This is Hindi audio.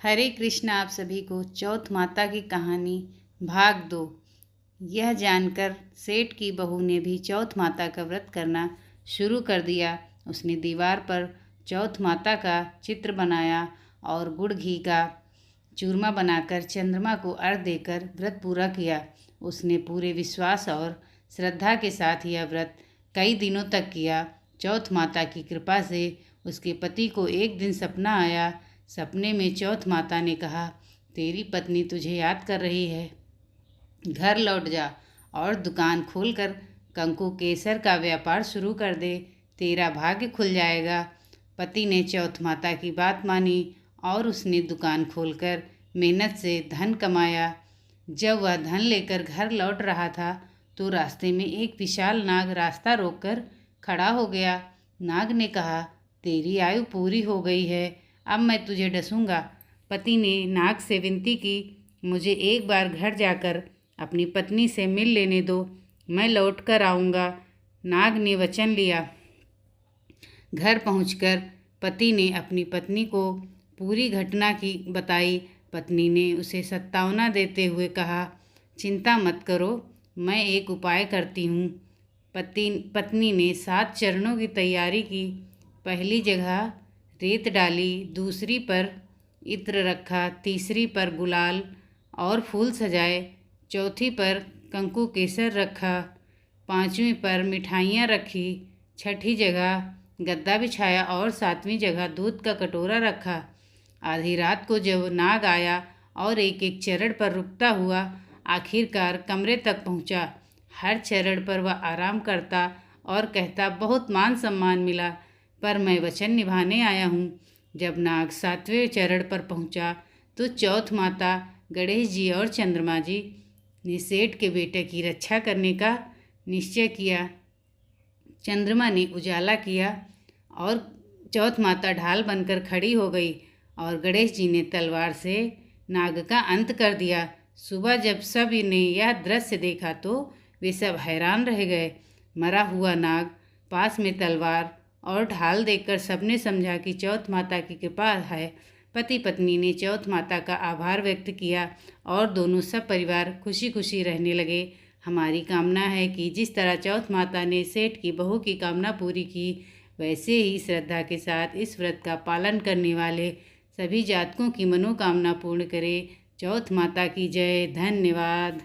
हरे कृष्ण। आप सभी को चौथ माता की कहानी भाग 2। यह जानकर सेठ की बहू ने भी चौथ माता का व्रत करना शुरू कर दिया। उसने दीवार पर चौथ माता का चित्र बनाया और गुड़ घी का चूरमा बनाकर चंद्रमा को अर्घ देकर व्रत पूरा किया। उसने पूरे विश्वास और श्रद्धा के साथ यह व्रत कई दिनों तक किया। चौथ माता की कृपा से उसके पति को एक दिन सपना आया। सपने में चौथ माता ने कहा, तेरी पत्नी तुझे याद कर रही है, घर लौट जा और दुकान खोलकर कंकु केसर का व्यापार शुरू कर दे, तेरा भाग्य खुल जाएगा। पति ने चौथ माता की बात मानी और उसने दुकान खोलकर मेहनत से धन कमाया। जब वह धन लेकर घर लौट रहा था तो रास्ते में एक विशाल नाग रास्ता रोककर खड़ा हो गया। नाग ने कहा, तेरी आयु पूरी हो गई है, अब मैं तुझे डसूंगा। पति ने नाग से विनती की, मुझे एक बार घर जाकर अपनी पत्नी से मिल लेने दो, मैं लौट कर आऊँगा। नाग ने वचन लिया। घर पहुंचकर पति ने अपनी पत्नी को पूरी घटना की बताई। पत्नी ने उसे सत्तावना देते हुए कहा, चिंता मत करो, मैं एक उपाय करती हूँ। पत्नी ने 7 चरणों की तैयारी की। पहली जगह रेत डाली, दूसरी पर इत्र रखा, तीसरी पर गुलाल और फूल सजाए, चौथी पर कंकु केसर रखा, पांचवीं पर मिठाइयाँ रखी, छठी जगह गद्दा बिछाया और 7वीं जगह दूध का कटोरा रखा। आधी रात को जब नाग आया और एक एक चरण पर रुकता हुआ आखिरकार कमरे तक पहुंचा। हर चरण पर वह आराम करता और कहता, बहुत मान सम्मान मिला, पर मैं वचन निभाने आया हूँ। जब नाग 7वें चरण पर पहुंचा तो चौथ माता, गणेश जी और चंद्रमा जी ने सेठ के बेटे की रक्षा करने का निश्चय किया। चंद्रमा ने उजाला किया और चौथ माता ढाल बनकर खड़ी हो गई और गणेश जी ने तलवार से नाग का अंत कर दिया। सुबह जब सब ने यह दृश्य देखा तो वे सब हैरान रह गए। मरा हुआ नाग, पास में तलवार और ढाल देखकर सबने समझा कि चौथ माता की कृपा है। पति पत्नी ने चौथ माता का आभार व्यक्त किया और दोनों सब परिवार खुशी खुशी रहने लगे। हमारी कामना है कि जिस तरह चौथ माता ने सेठ की बहू की कामना पूरी की, वैसे ही श्रद्धा के साथ इस व्रत का पालन करने वाले सभी जातकों की मनोकामना पूर्ण करे। चौथ माता की जय। धन्यवाद।